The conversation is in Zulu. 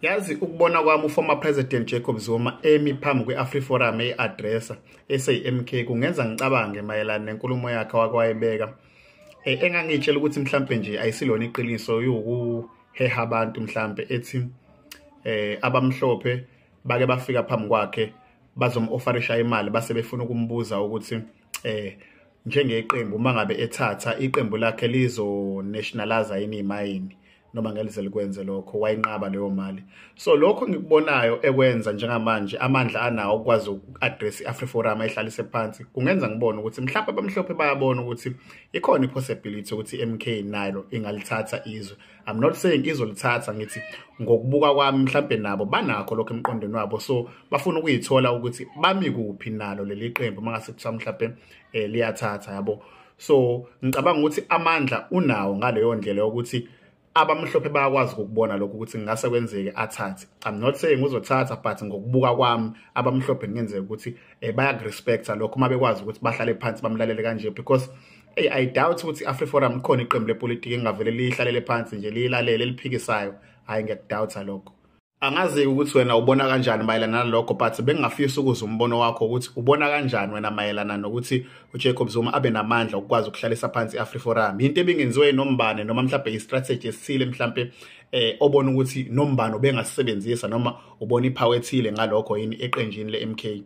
Yazi ukubona kwami uformer president Jacob Zuma emi phambi kwe-AfriForum e-addressa eseyi-MK kungenza ngicabange mayelana nenkulumo yakhe wakwayibeka engangitshela ukuthi mhlambe nje ayisilona iqiniso yokuheha abantu mhlambe ethi abamhlophe bake bafika phambi kwakhe bazomofarisha imali base befuna ukumbuza ukuthi njengeqembu uma ngabe ethatha iqembu lakhe lizo nationalize yini imayini noma ngelize likwenze lokho wayinqaba leyo mali. So lokho ngikubonayo ekwenza njengamanje amandla anawo ukwazi uku-address i-AfriForum ehlalise phansi kungenza ngibone ukuthi mhlawumbe abamhlophe bayabona ukuthi ikhona i-possibility ukuthi MK nayo ingalithatha izwe. I'm not saying izolithatha, ngithi ngokubuka kwami mhlawumbe nabo banakho lokho emqondweni wabo, so bafuna ukuyithola ukuthi bami kuphi nalo leli qembu mangase kuthiwa mhlawumbe liyathatha yabo. So ngicabanga ukuthi amandla unawo ngaleyo ndlela yokuthi abamhlophe bayakwazi ukubona lokho ukuthi ngase kwenzeke athathe. I'm not saying uzothatha, but ngokubuka kwami abamhlophe ngenzeka ukuthi bayakurespecta lokho uma bekwazi ukuthi bahlale phansi bamlalele kanje, because I doubt ukuthi i-AfriForum ikhona iqembu lepolitiki engavele lihlalele phansi nje liyilalele eliphikisayo. Hayi, ngiyakudoubt lokho. Angazi ukuthi wena ubona kanjani mayelana nalokho, but bengingafisa ukuzwa umbono wakho ukuthi ubona kanjani wena mayelana nokuthi uJacob Zuma abe namandla ukwazi ukuhlalisa phansi i-AfriForum. Into ebingenziwe nombane noma mhlawumbe i-strategy esithile mhlawumbe obona ukuthi nombane ubengasebenzisa noma ubona ipower ethile ngalokho yini eqenjini le-MK.